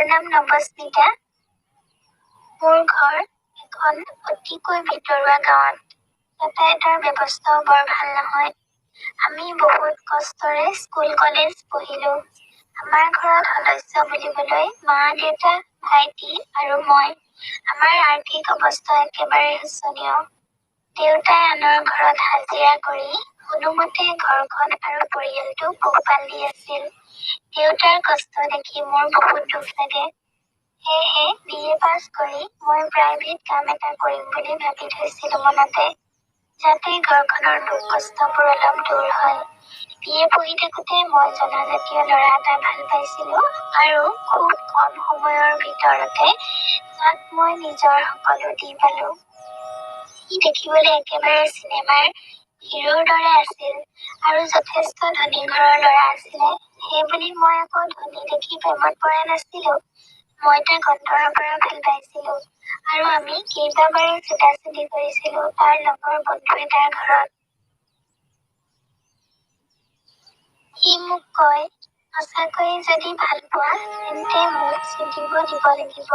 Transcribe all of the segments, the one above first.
মোৰ নাম নৱস্মিতা। মোৰ ঘৰ এখন অতিকৈ ভিতৰুৱা গাঁৱত। যাতায়াতৰ ব্যৱস্থাও বৰ ভাল নহয়। আমি বহুত কষ্টৰে স্কুল কলেজ পঢ়িলো। আমাৰ ঘৰত সদস্য বুলিবলৈ মা দেউতা ভাইটি আৰু মই। আমাৰ আৰ্থিক অৱস্থা একেবাৰে শোচনীয়। দেউতাই আনৰ ঘৰত হাজিৰা কৰি কোনোমতে ঘৰখন আৰু পৰিয়ালটো পোহপাল দি আছিল। দেউতাৰ কষ্ট দেখি মোৰ বহুত দুখ লাগে। সেয়েহে BA পাছ কৰি মই প্ৰাইভেট কাম এটা কৰিম বুলি ভাবি থৈছিলো মনতে, যাতে ঘৰখনৰ দুখ কষ্টবোৰ অলপ দূৰ হয়। BA পঢ়ি থাকোতে মই জনজাতীয় ল'ৰা এটা ভাল পাইছিলো আৰু খুব কম সময়ৰ ভিতৰতে তাক মই নিজৰ সকলো দি পালো। সি দেখিবলৈ একেবাৰে চিনেমাৰ হিৰোৰ দৰে আছিল আৰু যথেষ্ট ধনী ঘৰৰ ল'ৰা আছিলে। সেইবুলি মই আকৌ ধনী দেখি প্ৰেমত পৰা নাছিলো। মই তাক অন্তৰৰ পৰা ভাল পাইছিলো আৰু আমি কেইবাবাৰো চুটাচুটি কৰিছিলো তাৰ লগৰ বন্ধু এটাৰ ঘৰত। সি মোক কয়, সঁচাকৈয়ে যদি ভাল পোৱা তেন্তে মোক চুটিব দিব লাগিব।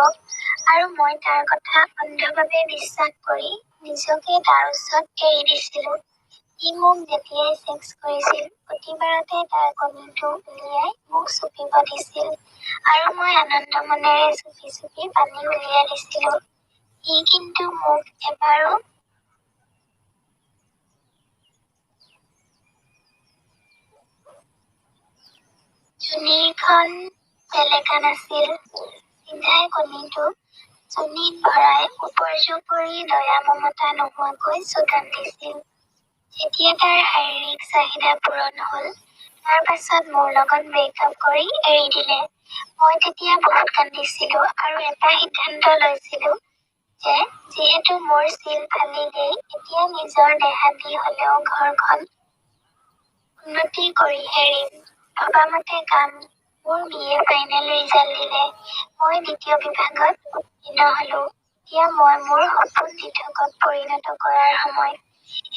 আৰু মই তাৰ কথা অন্ধভাৱে বিশ্বাস কৰি নিজকে তাৰ ওচৰত এৰি দিছিলো। সি মোক যেতিয়াই ছেক্স কৰিছিল প্ৰতিবাৰতে তাৰ কণীটো উলিয়াই মোক চুপিব দিছিল আৰু মই আনন্দ মনেৰে চুপি চুপি পানী উলিয়াই দিছিলো। সি কিন্তু মোক এবাৰো যোনীখন বেলেকা নাছিল। চিধাই কণীটো যোনীত ভৰাই উপৰ্য কৰি দয়া মমতা নোহোৱাকৈ চুদান দিছিল। যেতিয়া তাৰ শাৰীৰিক চাহিদা পূৰণ হ'ল, তাৰ পাছত মোৰ লগত ব্ৰেকআপ কৰি এৰি দিলে। মই তেতিয়া বহুত কান্দিছিলো আৰু এটা সিদ্ধান্ত লৈছিলো যে যিহেতু মোৰ চিল ফালিলেই, এতিয়া নিজৰ দেহা দি হ'লেও ঘৰখন উন্নতি কৰি এৰিম। ভবামতে কাম। মোৰ BA ফাইনেল ৰিজাল্ট দিলে। মই দ্বিতীয় বিভাগত উত্তীৰ্ণ হলো। এতিয়া মই মোৰ সপোন দিঠকত পৰিণত কৰাৰ সময়।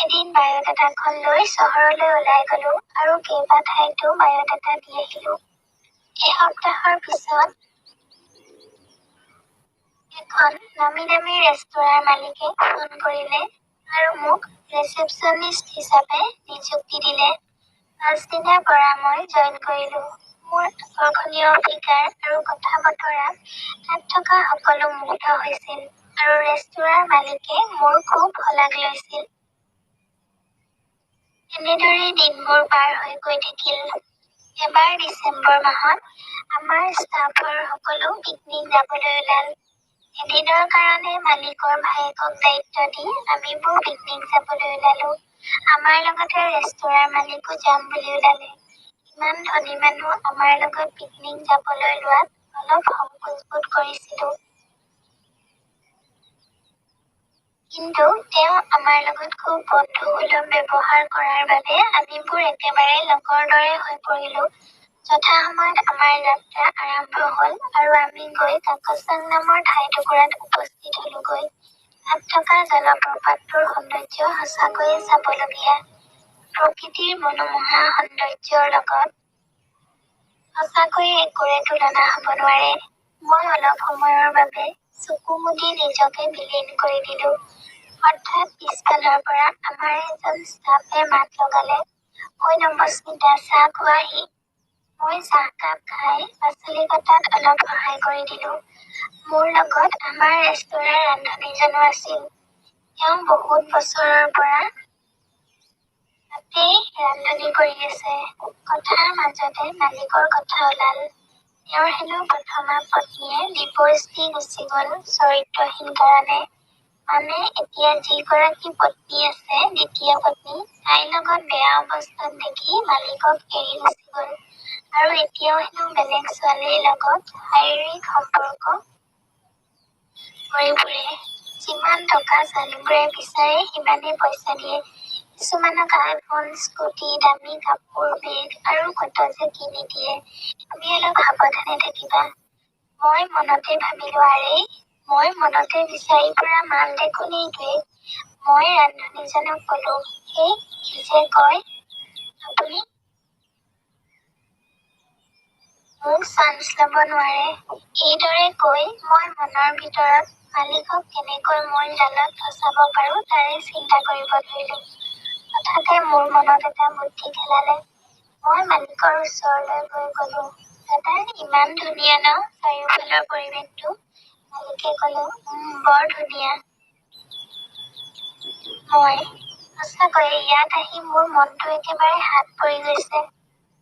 এদিন বায়'ডাটাখন লৈ চহৰলৈ ওলাই গলো আৰু কেইবা ঠাইতো বায়'ডাটা দি আহিলো। এসপ্তাহৰ পিছত এখন নামী দামী ৰেস্তোৰাঁৰ মালিকে ফোন কৰিলে আৰু মোক ৰিচেপচনিষ্ট হিচাপে নিযুক্তি দিলে। পাছদিনাৰ পৰা মই জইন কৰিলো। মোৰ আকৰ্ষণীয় ফিগাৰ আৰু কথা বতৰাত তাত থকা সকলো মুগ্ধ হৈছিল আৰু ৰেস্তোৰাঁৰ মালিকে মোৰ খুব শলাগ লৈছিল। এনেদৰে দিনবোৰ পাৰ হৈ গৈ থাকিল। এবাৰ ডিচেম্বৰ মাহত আমাৰ ষ্টাফৰ সকলো পিকনিক যাবলৈ ওলাল। এদিনৰ কাৰণে মালিকৰ ভায়েকক দায়িত্ব দি আমিবোৰ পিকনিক যাবলৈ ওলালো। আমাৰ লগতে ৰেস্তোৰাঁৰ মালিকো যাম বুলি ওলালে। ইমান ধনী মানুহ আমাৰ লগত পিকনিক যাবলৈ লোৱাত অলপ সংকোচ বোধ কৰিছিলো। কিন্তু তেওঁ আমাৰ লগত খুব বন্ধুসুলভ ব্যৱহাৰ কৰাৰ বাবে আমিবোৰ একেবাৰে লগৰ দৰে হৈ পৰিলো। যথাসময়ত আমাৰ যাত্ৰা আৰম্ভ হ'ল আৰু আমি গৈ কাকচাং নামৰ ঠাইটুকুৰাত উপস্থিত হলোগৈ। তাত থকা জলপ্ৰপাতটোৰ সৌন্দৰ্য সঁচাকৈয়ে চাবলগীয়া। প্ৰকৃতিৰ মনোমোহা সৌন্দৰ্যৰ লগত সঁচাকৈয়ে একোৰে তুলনা হ'ব নোৱাৰে। মই অলপ সময়ৰ বাবে চকু মুদি নিজকে বিলীন কৰি দিলো। হঠাৎ পিছফালৰ পৰা আমাৰ এজন ষ্টাফে মাত লগালে, ঐ নৱস্মিতা, চাহ খোৱাহি। মই চাহকাপ খাই পাচলি কটাত অলপ সহায় কৰি দিলো। মোৰ লগত আমাৰ ৰেস্তোৰাঁৰ ৰান্ধনীজনো আছিল। তেওঁ বহুত বছৰৰ পৰা তাতেই ৰান্ধনী কৰি আছে। কথাৰ মাজতে মালিকৰ কথা ওলাল। তেওঁৰ হেনো প্ৰথমা পত্নীয়ে ডিভোৰ্চ দি গুচি গ'ল চৰিত্ৰহীন কাৰণে। মানে এতিয়া যিগৰাকী পত্নী আছে, দ্বিতীয় পত্নী, তাইৰ লগত বেয়া অৱস্থাত দেখি মালিকক এৰি গুচি গ'ল আৰু এতিয়াও হেনো বেলেগ ছোৱালীৰ লগত শাৰীৰিক সম্পৰ্ক কৰি ফুৰে। যিমান টকা ছোৱালীবোৰে বিচাৰে সিমানেই পইচা দিয়ে। কিছুমানক আইফোন, স্কুটি, দামী কাপোৰ, বেগ আৰু কত যে কিনি দিয়ে। তুমি অলপ সাৱধানে থাকিবা। মই মনতে ভাবিলো, আৰে মই মনতে বিচাৰি ফুৰা মাল দেখোন এইটোৱে। মই ৰান্ধনীজনক কলো, সেই কি যে কয় আপুনি মোক চান্স ল'ব নোৱাৰে। এইদৰে কৈ মই মনৰ ভিতৰত মালিকক কেনেকৈ মোৰ জালত ফচাব পাৰো তাৰে চিন্তা কৰিব ধৰিলো। হঠাতে মোৰ মনত এটা বুদ্ধি খেলালে। মই মালিকৰ ওচৰলৈ গৈ ক'লো, দাদা ইমান ধুনীয়া ন চাৰিওফালৰ পৰিৱেশটো? মালিকে ক'লে, বৰ ধুনীয়া। মই সঁচাকৈয়ে ইয়াত আহি মোৰ মনটো একেবাৰে হাত পৰি গৈছে।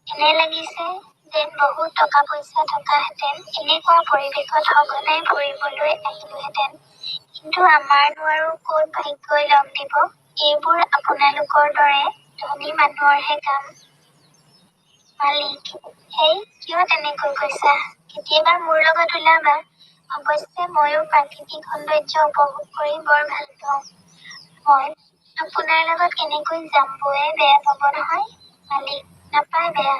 এনে লাগিছে যেন বহুত টকা পইচা থকাহেঁতেন এনেকুৱা পৰিৱেশত সঘনাই ফুৰিবলৈ আহিলোহেঁতেন। কিন্তু আমাৰনো আৰু ক'ত ভাগ্যই লগ দিব? এইবোৰ আপোনালোকৰ দৰে ধনী মানুহৰহে কাম। মালিক, হেই কিয় তেনেকৈ কৈছা? কেতিয়াবা মোৰ লগত ওলাবা। অৱশ্যে ময়ো প্ৰাকৃতিক সৌন্দৰ্য উপভোগ কৰি বৰ ভাল পাওঁ। মই আপোনাৰ লগত কেনেকৈ যাম বৌয়ে বেয়া পাব নহয়? মালিক, নাপায় বেয়া।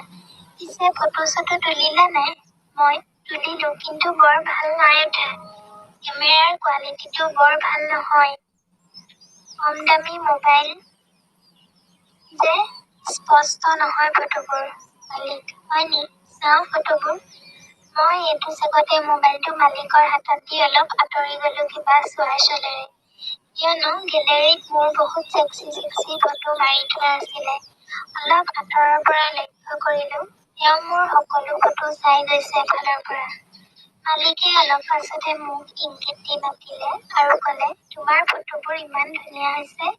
পিছে ফটো চটো তুলিলা নাই? মই তুলিলো কিন্তু বৰ ভাল নাই উঠা। কেমেৰাৰ কোৱালিটিটো বৰ ভাল নহয়। কম দামী মোবাইল যে স্পষ্ট নহয় ফটোবোৰ। মালিক, হয়নি? চাওঁ ফটোবোৰ। মই এইটো চেগতে মোবাইলটো মালিকৰ হাতত দি অলপ আঁতৰি গলো কিবা চোৱাৰ চলেৰে। কিয়নো গেলেৰীত মোৰ বহুত ছেক্সি ফটো মাৰি থোৱা আছিলে। অলপ আঁতৰৰ পৰা লক্ষ্য কৰিলো তেওঁ মোৰ সকলো ফটো চাই গৈছে এফালৰ পৰা। মালিকে অলপ পাছতে মোক ইংগিত দি মাতিলে আৰু ক'লে, তোমাৰ ফটোবোৰ ইমান ধুনীয়া হৈছে।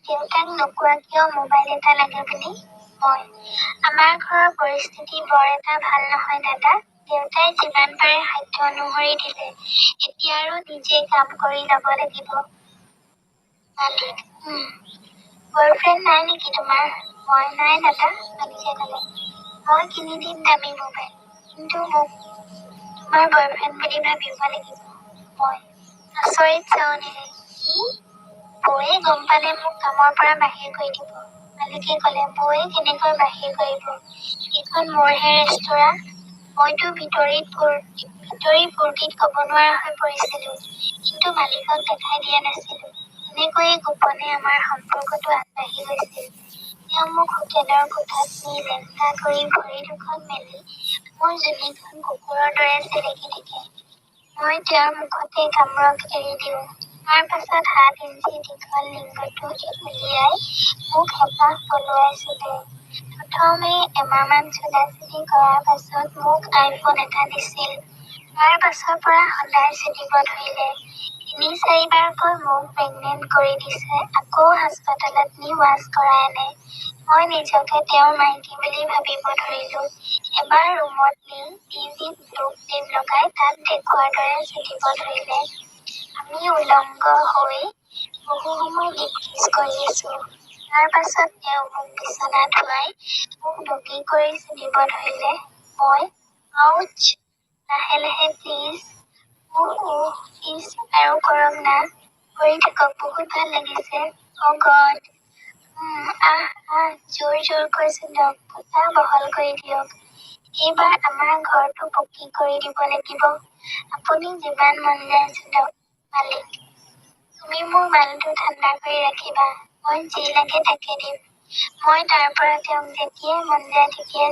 দেউতাক নোকোৱা কিয় মোবাইল এটা লাগে বুলি? মই, আমাৰ ঘৰৰ পৰিস্থিতি বৰ এটা ভাল নহয় দাদা। দেউতাই যিমান পাৰে সাধ্য অনুসৰি দিলে। এতিয়া আৰু নিজে কাম কৰি ল'ব লাগিব। মালিক, বয়ফ্ৰেণ্ড নাই নেকি তোমাৰ? মই, নাই দাদা। মালিকে ক'লে, মই কিনি দিম দামী মোবাইল। কিন্তু মোক তোমাৰ বয়ফ্ৰেণ্ড বুলি ভাবিব লাগিব। মই আচৰিত চাৱনিৰে, কি? বৌয়ে গম পালে মোক কামৰ পৰা বাহিৰ কৰি দিব। মালিকে ক'লে, বৌয়ে কেনেকৈ বাহিৰ কৰিব? এইখন মোৰহে ৰেস্তোৰাঁ। মইতো ভিতৰি ফূৰ্তিত ক'ব নোৱাৰা হৈ পৰিছিলো। কিন্তু মালিকক দেখাই দিয়া নাছিলো। এনেকৈয়ে গোপনে আমাৰ সম্পৰ্কটো আগবাঢ়ি গৈছিল। তেওঁ মোক হোটেলৰ কোঠাত নি লেংটা কৰি ভৰি দুখন মেলি মোৰ জুলিখন কুকুৰৰ দৰে চেলেকি থাকে। মই তেওঁৰ মুখতে কামোৰক এৰি দিওঁ। তাৰ পাছত 7 ইঞ্চি দীঘল লিংগটো উলিয়াই মোক হেঁপাহ পলুৱাই চুলে। প্ৰথমে এমাহমান চুলাচুলি কৰাৰ পাছত মোক আইফোন এটা দিছিল। তাৰ পাছৰ পৰা সদায় চুলিব ধৰিলে। 3-4বাৰকৈ মোক প্ৰেগনেণ্ট কৰি দিছে। আকৌ হাস্পতালত নি ৱাছ কৰাই আনে। মই নিজকে তেওঁৰ মাইকী বুলি ভাবিব ধৰিলো। এবাৰ ৰুমত নি টিভিত ব্লু ফিল্ম লগাই তাত দেখুওৱাৰ দৰে চুলিব ধৰিলে। আমি উলংগ হৈ বহু সময় লিপ কিছ কৰি আছো। তাৰ পাছত তেওঁ মোক বিচনাত শুৱাই মোক বগী কৰি চুলিব ধৰিলে। মই, আউচ, লাহে লাহে প্লিজ, প্লিজ আৰু কৰক না। কৰি থাকক, বহুত ভাল লাগিছে। অ' গড। জোৰকৈ চুলক, ফুটা বহল কৰি দিয়ক। এইবাৰ আমাৰ ঘৰটো পকী কৰি দিব লাগিব। আপুনি যিমান মন যায় চুলক। মালিক, তুমি মোৰ মালটো ঠাণ্ডা কৰি ৰাখিবা। মই যি লাগে তাকে দিম। মই তাৰ পৰা তেওঁক যেতিয়াই মন যায় তেতিয়াই